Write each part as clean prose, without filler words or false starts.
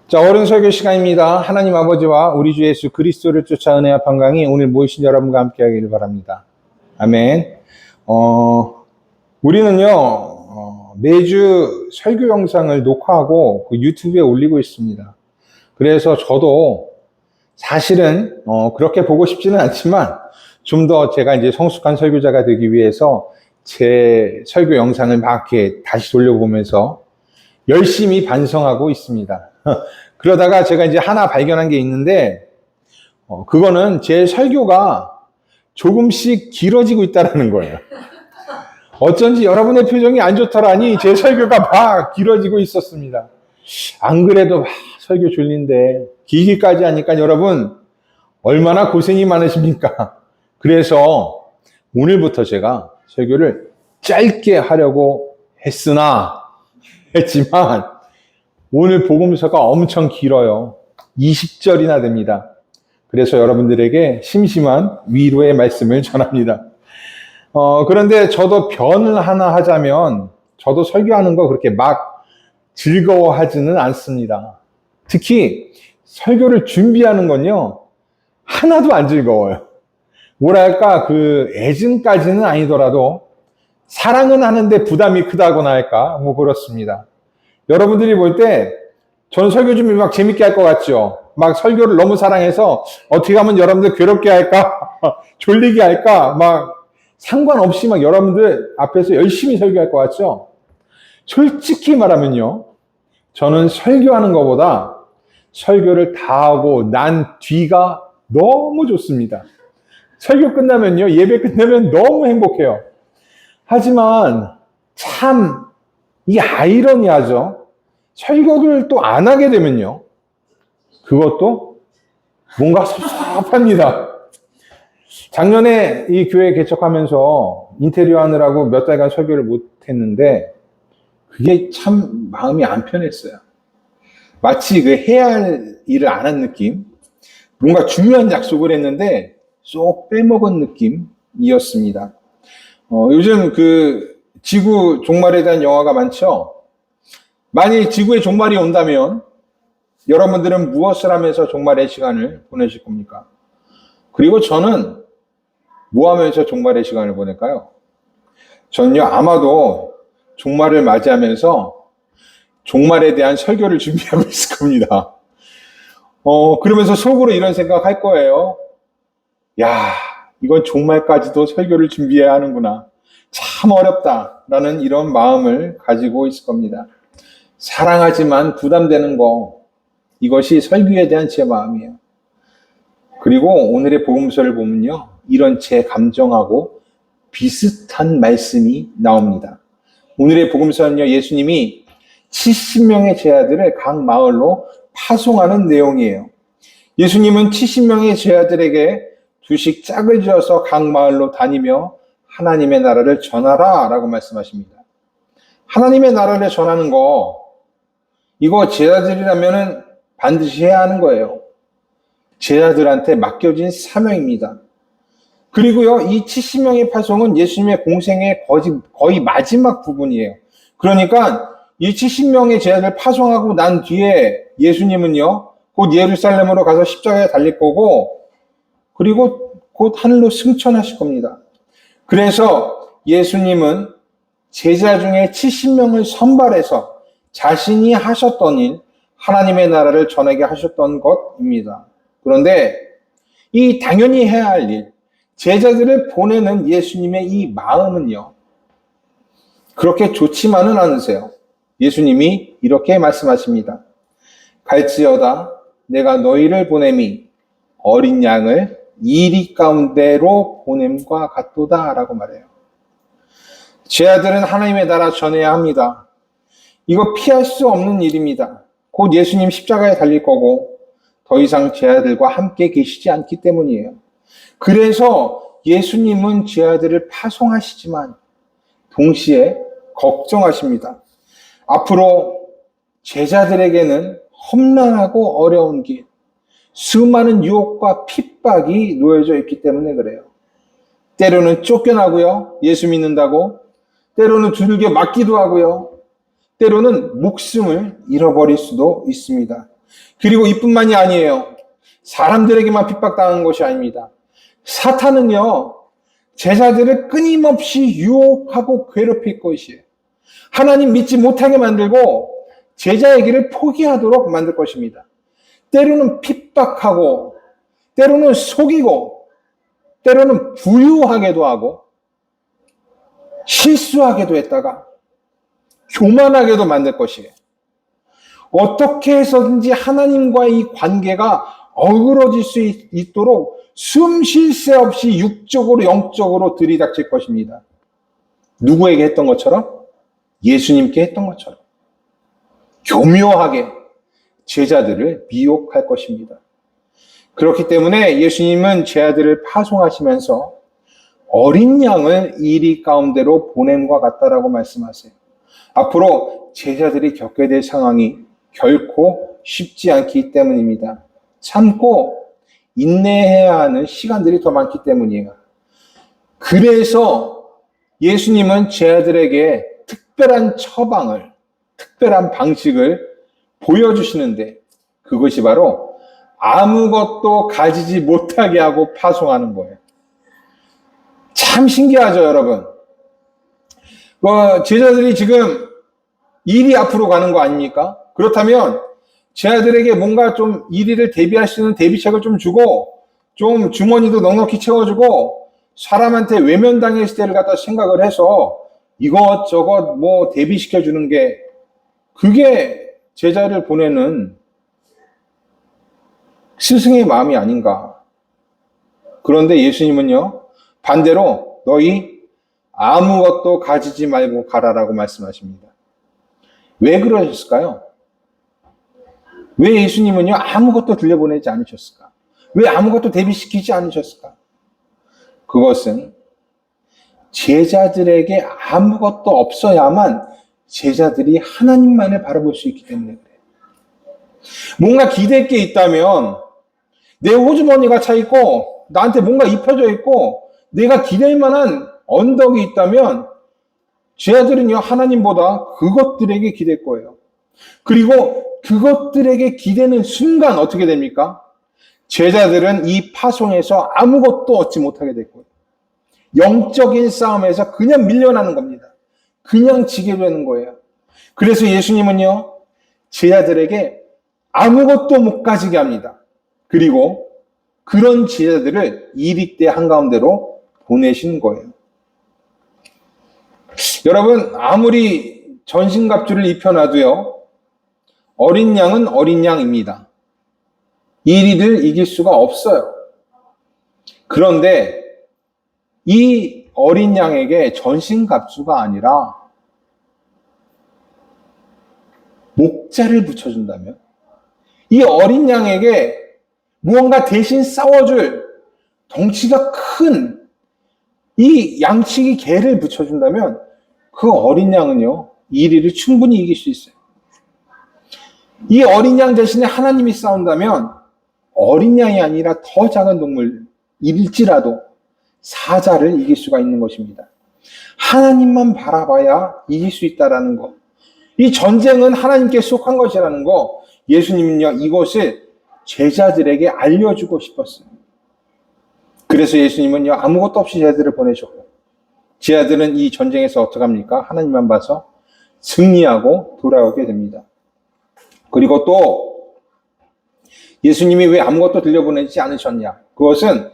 자, 어른 설교 시간입니다. 하나님 아버지와 우리 주 예수 그리스도를 쫓아 은혜와 평강이 오늘 모이신 여러분과 함께 하기를 바랍니다. 아멘. 우리는요, 매주 설교 영상을 녹화하고 그 유튜브에 올리고 있습니다. 그래서 저도 사실은 그렇게 보고 싶지는 않지만 좀 더 제가 이제 성숙한 설교자가 되기 위해서 제 설교 영상을 막 이렇게 다시 돌려보면서 열심히 반성하고 있습니다. 그러다가 제가 이제 하나 발견한 게 있는데, 그거는 제 설교가 조금씩 길어지고 있다는 거예요. 어쩐지 여러분의 표정이 안 좋더라니 제 설교가 막 길어지고 있었습니다. 안 그래도 막 설교 졸린데 길기까지 하니까 여러분 얼마나 고생이 많으십니까? 그래서 오늘부터 제가 설교를 짧게 하려고 했지만 오늘 복음서가 엄청 길어요. 20절이나 됩니다. 그래서 여러분들에게 심심한 위로의 말씀을 전합니다. 그런데 저도 변을 하나 하자면 저도 설교하는 거 그렇게 막 즐거워하지는 않습니다. 특히 설교를 준비하는 건요, 하나도 안 즐거워요. 뭐랄까, 애증까지는 아니더라도 사랑은 하는데 부담이 크다고나 할까? 뭐 그렇습니다. 여러분들이 볼 때 전 설교 준비 막 재밌게 할 것 같죠? 막 설교를 너무 사랑해서 어떻게 하면 여러분들 괴롭게 할까? 졸리게 할까? 막 상관없이 막 여러분들 앞에서 열심히 설교할 것 같죠? 솔직히 말하면요, 저는 설교하는 것보다 설교를 다 하고 난 뒤가 너무 좋습니다. 설교 끝나면요, 예배 끝나면 너무 행복해요. 하지만 참 이 아이러니하죠. 설교를 또 안 하게 되면요, 그것도 뭔가 섭섭합니다. 작년에 이 교회 개척하면서 인테리어 하느라고 몇 달간 설교를 못 했는데 그게 참 마음이 안 편했어요. 마치 해야 할 일을 안 한 느낌, 뭔가 중요한 약속을 했는데 쏙 빼먹은 느낌이었습니다. 요즘 지구 종말에 대한 영화가 많죠. 만일 지구의 종말이 온다면 여러분들은 무엇을 하면서 종말의 시간을 보내실 겁니까? 그리고 저는 뭐 하면서 종말의 시간을 보낼까요? 저는요, 아마도 종말을 맞이하면서 종말에 대한 설교를 준비하고 있을 겁니다. 그러면서 속으로 이런 생각할 거예요. 야, 이건 종말까지도 설교를 준비해야 하는구나. 참 어렵다라는 이런 마음을 가지고 있을 겁니다. 사랑하지만 부담되는 거, 이것이 설교에 대한 제 마음이에요. 그리고 오늘의 복음서를 보면요, 이런 제 감정하고 비슷한 말씀이 나옵니다. 오늘의 복음서는요, 예수님이 70명의 제자들을 각 마을로 파송하는 내용이에요. 예수님은 70명의 제자들에게 2씩 짝을 지어서 각 마을로 다니며 하나님의 나라를 전하라 라고 말씀하십니다. 하나님의 나라를 전하는 거, 이거 제자들이라면 반드시 해야 하는 거예요. 제자들한테 맡겨진 사명입니다. 그리고요, 이 70명의 파송은 예수님의 공생의 거의 마지막 부분이에요. 그러니까 이 70명의 제자들 파송하고 난 뒤에 예수님은요, 곧 예루살렘으로 가서 십자가에 달릴 거고, 그리고 곧 하늘로 승천하실 겁니다. 그래서 예수님은 제자 중에 70명을 선발해서 자신이 하셨던 일, 하나님의 나라를 전하게 하셨던 것입니다. 그런데 이 당연히 해야 할 일, 제자들을 보내는 예수님의 이 마음은요, 그렇게 좋지만은 않으세요. 예수님이 이렇게 말씀하십니다. 갈지어다 내가 너희를 보냄이 어린 양을 이리 가운데로 보냄과 같도다 라고 말해요. 제자들은 하나님의 나라 전해야 합니다. 이거 피할 수 없는 일입니다. 곧 예수님 십자가에 달릴 거고 더 이상 제자들과 함께 계시지 않기 때문이에요. 그래서 예수님은 제자들을 파송하시지만 동시에 걱정하십니다. 앞으로 제자들에게는 험난하고 어려운 길, 수많은 유혹과 핍박이 놓여져 있기 때문에 그래요. 때로는 쫓겨나고요, 예수 믿는다고. 때로는 두들겨 맞기도 하고요. 때로는 목숨을 잃어버릴 수도 있습니다. 그리고 이뿐만이 아니에요. 사람들에게만 핍박당한 것이 아닙니다. 사탄은요, 제자들을 끊임없이 유혹하고 괴롭힐 것이에요. 하나님 믿지 못하게 만들고 제자의 길을 포기하도록 만들 것입니다. 때로는 핍박하고, 때로는 속이고, 때로는 부유하게도 하고, 실수하게도 했다가 교만하게도 만들 것이에요. 어떻게 해서든지 하나님과의 이 관계가 어그러질 수 있도록 숨 쉴 새 없이 육적으로 영적으로 들이닥칠 것입니다. 누구에게 했던 것처럼? 예수님께 했던 것처럼 교묘하게 제자들을 미혹할 것입니다. 그렇기 때문에 예수님은 제자들을 파송하시면서 어린 양을 이리 가운데로 보냄과 같다라고 말씀하세요. 앞으로 제자들이 겪게 될 상황이 결코 쉽지 않기 때문입니다. 참고 인내해야 하는 시간들이 더 많기 때문이에요. 그래서 예수님은 제자들에게 특별한 처방을, 특별한 방식을 보여주시는데 그것이 바로 아무것도 가지지 못하게 하고 파송하는 거예요. 참 신기하죠, 여러분? 제자들이 지금 일이 앞으로 가는 거 아닙니까? 그렇다면 제자들에게 뭔가 좀 일을 대비할 수 있는 대비책을 좀 주고 좀 주머니도 넉넉히 채워주고 사람한테 외면당했을 때를 갖다 생각을 해서 이것저것 뭐 대비시켜 주는 게 그게 제자를 보내는 스승의 마음이 아닌가. 그런데 예수님은요, 반대로 너희 아무것도 가지지 말고 가라라고 말씀하십니다. 왜 그러셨을까요? 왜 예수님은요, 아무것도 들려보내지 않으셨을까? 왜 아무것도 대비시키지 않으셨을까? 그것은 제자들에게 아무것도 없어야만 제자들이 하나님만을 바라볼 수 있기 때문에 그래요. 뭔가 기댈 게 있다면 내 호주머니가 차 있고 나한테 뭔가 입혀져 있고 내가 기댈 만한 언덕이 있다면 제자들은요, 하나님보다 그것들에게 기댈 거예요. 그리고 그것들에게 기대는 순간 어떻게 됩니까? 제자들은 이 파송에서 아무것도 얻지 못하게 될 거예요. 영적인 싸움에서 그냥 밀려나는 겁니다. 그냥 지게 되는 거예요. 그래서 예수님은요, 제자들에게 아무것도 못 가지게 합니다. 그리고 그런 제자들을 이리때 한가운데로 보내신 거예요. 여러분, 아무리 전신갑주를 입혀놔도요, 어린 양은 어린 양입니다. 이리를 이길 수가 없어요. 그런데 이 어린 양에게 전신갑주가 아니라 목자를 붙여준다면, 이 어린 양에게 무언가 대신 싸워줄 덩치가 큰 이 양치기 개를 붙여준다면 그 어린 양은요, 이리를 충분히 이길 수 있어요. 이 어린 양 대신에 하나님이 싸운다면 어린 양이 아니라 더 작은 동물일지라도 사자를 이길 수가 있는 것입니다. 하나님만 바라봐야 이길 수 있다라는 것. 이 전쟁은 하나님께 속한 것이라는 거, 예수님은요, 이것을 제자들에게 알려주고 싶었어요. 그래서 예수님은요, 아무것도 없이 제자들을 보내셨고, 제자들은 이 전쟁에서 어떻게 합니까? 하나님만 봐서 승리하고 돌아오게 됩니다. 그리고 또 예수님이 왜 아무것도 들려보내지 않으셨냐? 그것은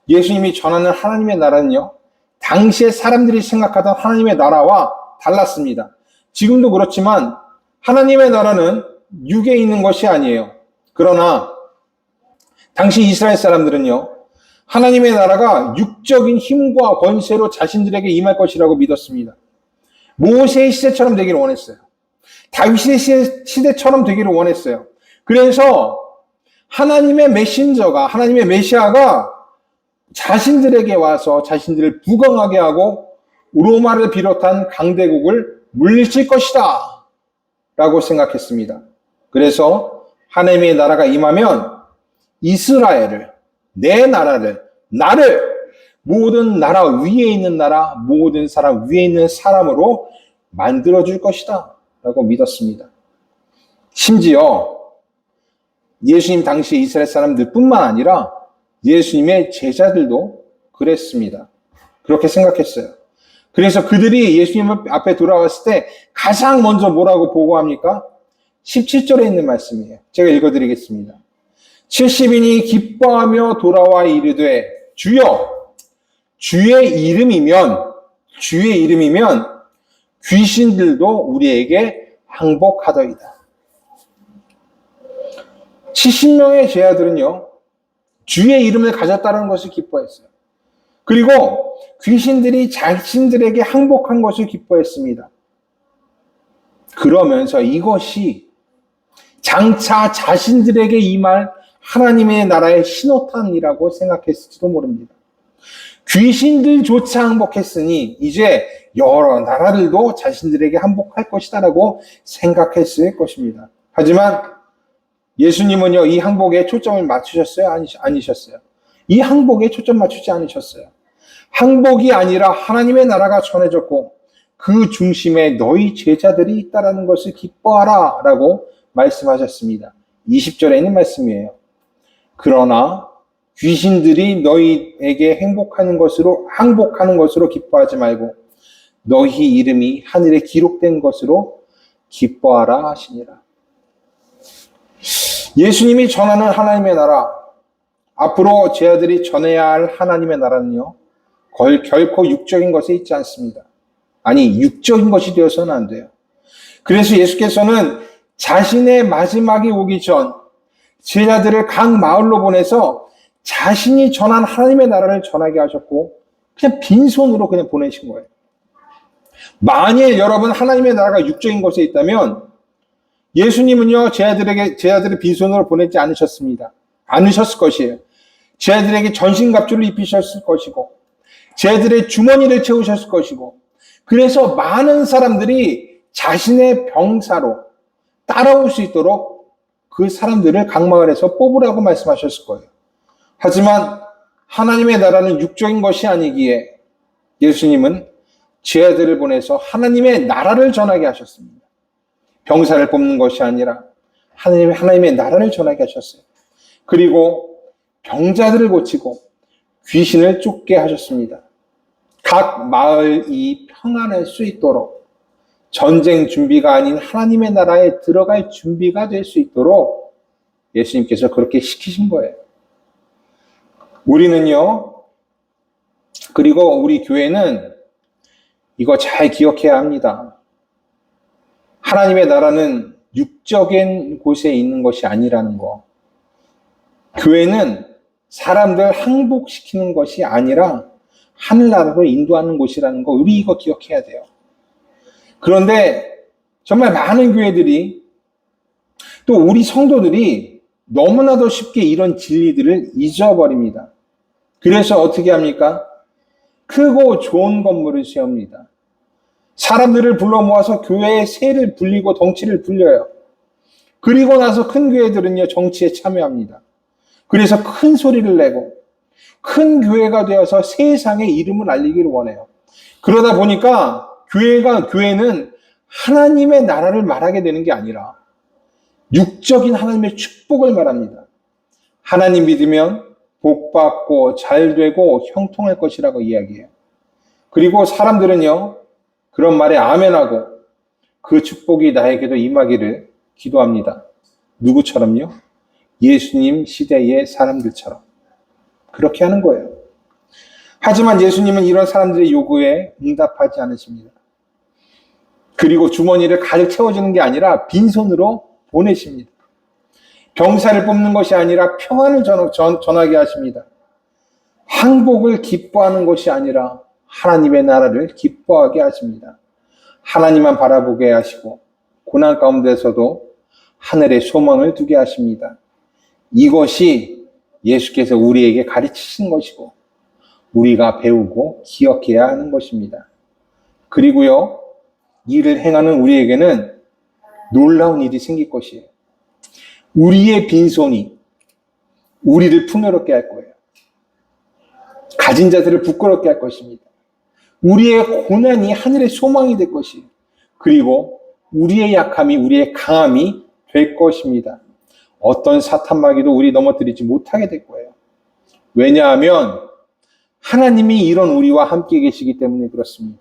예수님이 전하는 하나님의 나라는요, 당시에 사람들이 생각하던 하나님의 나라와 달랐습니다. 지금도 그렇지만 하나님의 나라는 육에 있는 것이 아니에요. 그러나 당시 이스라엘 사람들은요, 하나님의 나라가 육적인 힘과 권세로 자신들에게 임할 것이라고 믿었습니다. 모세의 시대처럼 되기를 원했어요. 다윗의 시대처럼 되기를 원했어요. 그래서 하나님의 메신저가, 하나님의 메시아가 자신들에게 와서 자신들을 부강하게 하고 로마를 비롯한 강대국을 물리칠 것이다 라고 생각했습니다. 그래서 하나님의 나라가 임하면 이스라엘을, 내 나라를, 나를 모든 나라 위에 있는 나라, 모든 사람 위에 있는 사람으로 만들어줄 것이다 라고 믿었습니다. 심지어 예수님 당시 이스라엘 사람들 뿐만 아니라 예수님의 제자들도 그랬습니다. 그렇게 생각했어요. 그래서 그들이 예수님 앞에 돌아왔을 때 가장 먼저 뭐라고 보고합니까? 17절에 있는 말씀이에요. 제가 읽어드리겠습니다. 70인이 기뻐하며 돌아와 이르되 주여 주의 이름이면 귀신들도 우리에게 항복하더이다. 70명의 제자들은요, 주의 이름을 가졌다는 것을 기뻐했어요. 그리고 귀신들이 자신들에게 항복한 것을 기뻐했습니다. 그러면서 이것이 장차 자신들에게 임할 하나님의 나라의 신호탄이라고 생각했을지도 모릅니다. 귀신들조차 항복했으니 이제 여러 나라들도 자신들에게 항복할 것이다라고 생각했을 것입니다. 하지만 예수님은요, 이 항복에 초점을 맞추셨어요? 아니셨어요? 이 항복에 초점 맞추지 않으셨어요. 항복이 아니라 하나님의 나라가 전해졌고 그 중심에 너희 제자들이 있다라는 것을 기뻐하라 라고 말씀하셨습니다. 20절에 있는 말씀이에요. 그러나 귀신들이 너희에게 항복하는 것으로 기뻐하지 말고 너희 이름이 하늘에 기록된 것으로 기뻐하라 하시니라. 예수님이 전하는 하나님의 나라, 앞으로 제자들이 전해야 할 하나님의 나라는요, 결코 육적인 것에 있지 않습니다. 아니, 육적인 것이 되어서는 안 돼요. 그래서 예수께서는 자신의 마지막이 오기 전 제자들을 각 마을로 보내서 자신이 전한 하나님의 나라를 전하게 하셨고 그냥 빈손으로 그냥 보내신 거예요. 만일 여러분 하나님의 나라가 육적인 것에 있다면 예수님은요, 제자들을 빈손으로 보내지 않으셨을 것이에요. 제자들에게 전신갑주를 입히셨을 것이고 제자들의 주머니를 채우셨을 것이고 그래서 많은 사람들이 자신의 병사로 따라올 수 있도록 그 사람들을 각 마을에서 뽑으라고 말씀하셨을 거예요. 하지만 하나님의 나라는 육적인 것이 아니기에 예수님은 제자들을 보내서 하나님의 나라를 전하게 하셨습니다. 병사를 뽑는 것이 아니라 하나님의 나라를 전하게 하셨어요. 그리고 병자들을 고치고 귀신을 쫓게 하셨습니다. 각 마을이 평안할 수 있도록 전쟁 준비가 아닌 하나님의 나라에 들어갈 준비가 될 수 있도록 예수님께서 그렇게 시키신 거예요. 우리는요, 그리고 우리 교회는 이거 잘 기억해야 합니다. 하나님의 나라는 육적인 곳에 있는 것이 아니라는 거. 교회는 사람들 항복시키는 것이 아니라 하늘나라로 인도하는 곳이라는 거, 우리 이거 기억해야 돼요. 그런데 정말 많은 교회들이 또 우리 성도들이 너무나도 쉽게 이런 진리들을 잊어버립니다. 그래서 어떻게 합니까? 크고 좋은 건물을 세웁니다. 사람들을 불러 모아서 교회에 세를 불리고 덩치를 불려요. 그리고 나서 큰 교회들은요, 정치에 참여합니다. 그래서 큰 소리를 내고 큰 교회가 되어서 세상에 이름을 알리기를 원해요. 그러다 보니까 교회는 하나님의 나라를 말하게 되는 게 아니라 육적인 하나님의 축복을 말합니다. 하나님 믿으면 복받고 잘되고 형통할 것이라고 이야기해요. 그리고 사람들은요, 그런 말에 아멘하고 그 축복이 나에게도 임하기를 기도합니다. 누구처럼요? 예수님 시대의 사람들처럼. 그렇게 하는 거예요. 하지만 예수님은 이런 사람들의 요구에 응답하지 않으십니다. 그리고 주머니를 가득 채워주는 게 아니라 빈손으로 보내십니다. 병사를 뽑는 것이 아니라 평안을 전하게 하십니다. 항복을 기뻐하는 것이 아니라 하나님의 나라를 기뻐하게 하십니다. 하나님만 바라보게 하시고 고난 가운데서도 하늘에 소망을 두게 하십니다. 이것이 예수께서 우리에게 가르치신 것이고 우리가 배우고 기억해야 하는 것입니다. 그리고요, 이를 행하는 우리에게는 놀라운 일이 생길 것이에요. 우리의 빈손이 우리를 풍요롭게 할 거예요. 가진 자들을 부끄럽게 할 것입니다. 우리의 고난이 하늘의 소망이 될 것이에요. 그리고 우리의 약함이 우리의 강함이 될 것입니다. 어떤 사탄마귀도 우리 넘어뜨리지 못하게 될 거예요. 왜냐하면 하나님이 이런 우리와 함께 계시기 때문에 그렇습니다.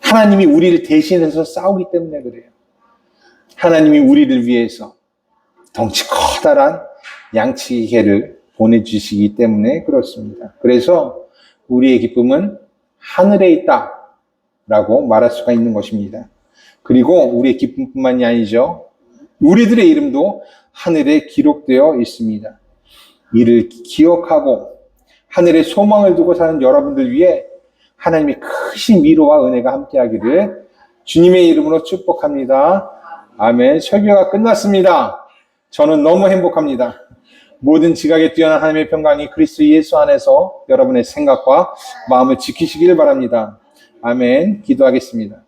하나님이 우리를 대신해서 싸우기 때문에 그래요. 하나님이 우리를 위해서 덩치 커다란 양치기 개를 보내주시기 때문에 그렇습니다. 그래서 우리의 기쁨은 하늘에 있다 라고 말할 수가 있는 것입니다. 그리고 우리의 기쁨뿐만이 아니죠. 우리들의 이름도 하늘에 기록되어 있습니다. 이를 기억하고 하늘에 소망을 두고 사는 여러분들 위해 하나님의 크신 위로와 은혜가 함께하기를 주님의 이름으로 축복합니다. 아멘. 설교가 끝났습니다. 저는 너무 행복합니다. 모든 지각에 뛰어난 하나님의 평강이 그리스도 예수 안에서 여러분의 생각과 마음을 지키시길 바랍니다. 아멘. 기도하겠습니다.